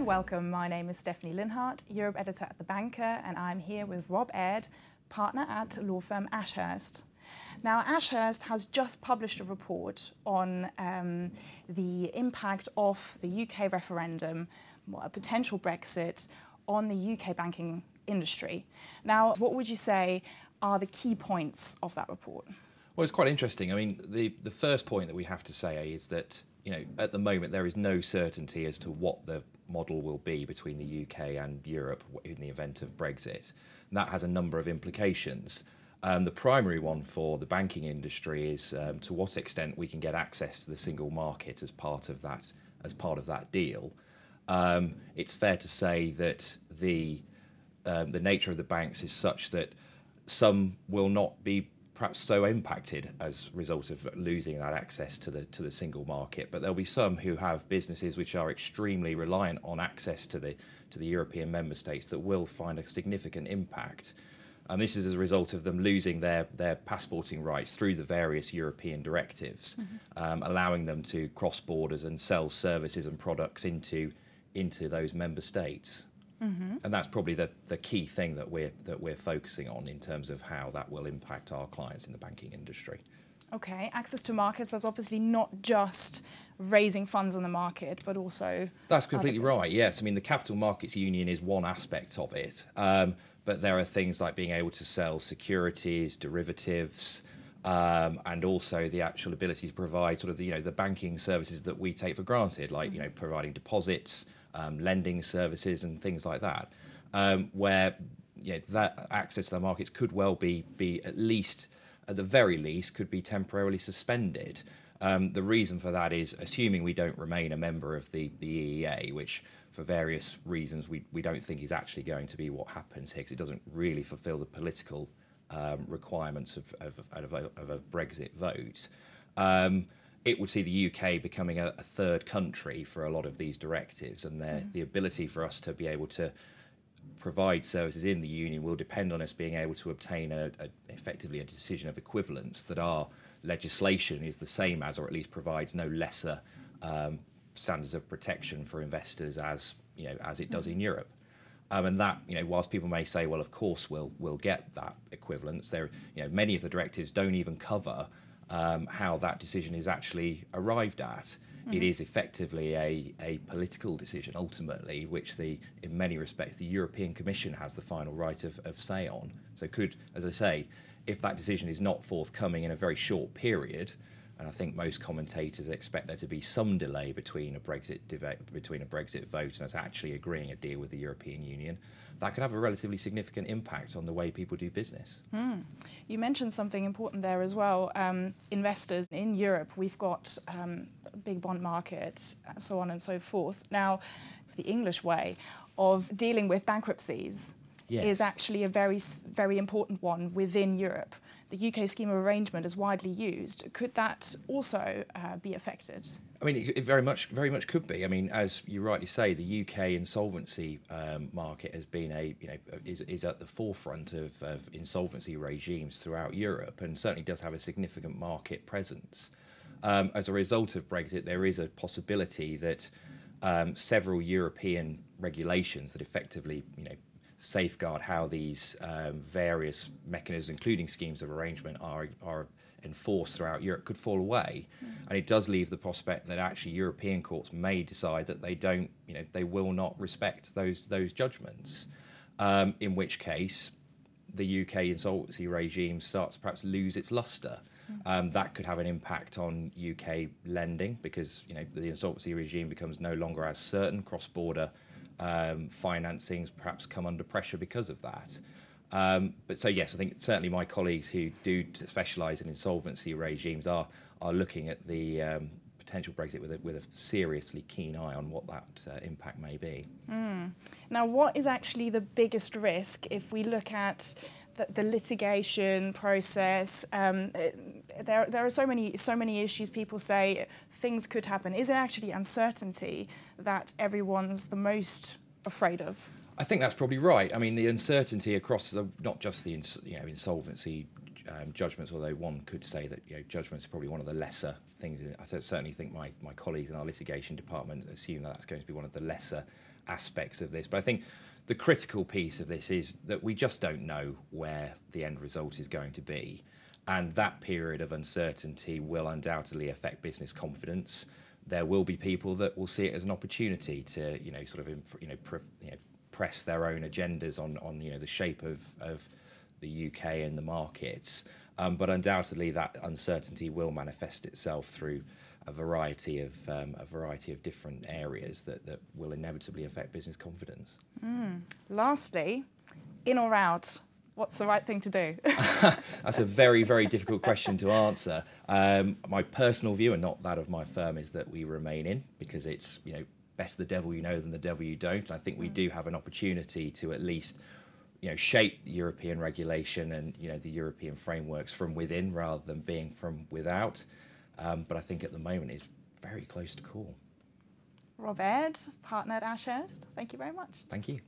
and welcome. My name is Stephanie Linhart, Europe editor at The Banker, and I'm here with Rob Aird, partner at law firm Ashurst. Now, Ashurst has just published a report on the impact of the UK referendum, a potential Brexit, on the UK banking industry. Now, what would you say are the key points of that report? Well, it's quite interesting. I mean, the first point that we have to say is that, you know, at the moment there is no certainty as to what the model will be between the UK and Europe in the event of Brexit. And that has a number of implications. The primary one for the banking industry is to what extent we can get access to the single market as part of that deal. It's fair to say that the nature of the banks is such that some will not be perhaps so impacted as a result of losing that access to the single market, but there'll be some who have businesses which are extremely reliant on access to the European member states that will find a significant impact. And this is as a result of them losing their passporting rights through the various European directives, allowing them to cross borders and sell services and products into those member states. And that's probably the key thing that we're focusing on in terms of how that will impact our clients in the banking industry. Okay, access to markets is obviously not just raising funds on the market, but also... That's completely right, yes. I mean, the Capital Markets Union is one aspect of it, but there are things like being able to sell securities, derivatives, and also the actual ability to provide sort of the banking services that we take for granted, like providing deposits, lending services and things like that, where that access to the markets could well be at the very least could be temporarily suspended. The reason for that is assuming we don't remain a member of the EEA, which for various reasons we don't think is actually going to be what happens here, because it doesn't really fulfil the political requirements of a Brexit vote. It would see the UK becoming a third country for a lot of these directives, and the ability for us to be able to provide services in the union will depend on us being able to obtain effectively a decision of equivalence that our legislation is the same as, or at least provides no lesser standards of protection for investors as it does in Europe. And that, whilst people may say, well, of course we'll get that equivalence, many of the directives don't even cover how that decision is actually arrived at. It is effectively a political decision ultimately, which in many respects the European Commission has the final right of say on. So could, as I say, if that decision is not forthcoming in a very short period, and I think most commentators expect there to be some delay between a Brexit vote and us actually agreeing a deal with the European Union, that could have a relatively significant impact on the way people do business. You mentioned something important there as well. Investors in Europe, we've got a big bond market, so on and so forth. Now, the English way of dealing with bankruptcies is actually a very, very important one within Europe. The UK scheme of arrangement is widely used. Could that also be affected? I mean, it very much could be. I mean, as you rightly say, the UK insolvency market has been is at the forefront of insolvency regimes throughout Europe, and certainly does have a significant market presence. As a result of Brexit, there is a possibility that several European regulations that effectively, safeguard how these various mechanisms, including schemes of arrangement, are enforced throughout Europe could fall away. And it does leave the prospect that actually European courts may decide that they will not respect those judgments, in which case the UK insolvency regime starts to perhaps lose its lustre. That could have an impact on UK lending, because the insolvency regime becomes no longer as certain. Cross-border financings perhaps come under pressure because of that. But so yes, I think certainly my colleagues who do specialise in insolvency regimes are looking at the potential Brexit with a seriously keen eye on what that impact may be. Now, what is actually the biggest risk if we look at the litigation process? There are so many issues. People say things could happen. Is it actually uncertainty that everyone's the most afraid of? I think that's probably right. I mean, the uncertainty across not just the insolvency judgments, although one could say that judgments are probably one of the lesser things. I certainly think my colleagues in our litigation department assume that that's going to be one of the lesser aspects of this. But I think the critical piece of this is that we just don't know where the end result is going to be. And that period of uncertainty will undoubtedly affect business confidence. There will be people that will see it as an opportunity to, press their own agendas on the shape of the UK and the markets. But undoubtedly, that uncertainty will manifest itself through a variety of different areas that will inevitably affect business confidence. Lastly, in or out? What's the right thing to do? That's a very, very difficult question to answer. My personal view, and not that of my firm, is that we remain in, because it's better the devil you know than the devil you don't. And I think we do have an opportunity to at least shape the European regulation and the European frameworks from within rather than being from without. But I think at the moment it's very close to call. Rob Aird, partner at Ashurst, thank you very much. Thank you.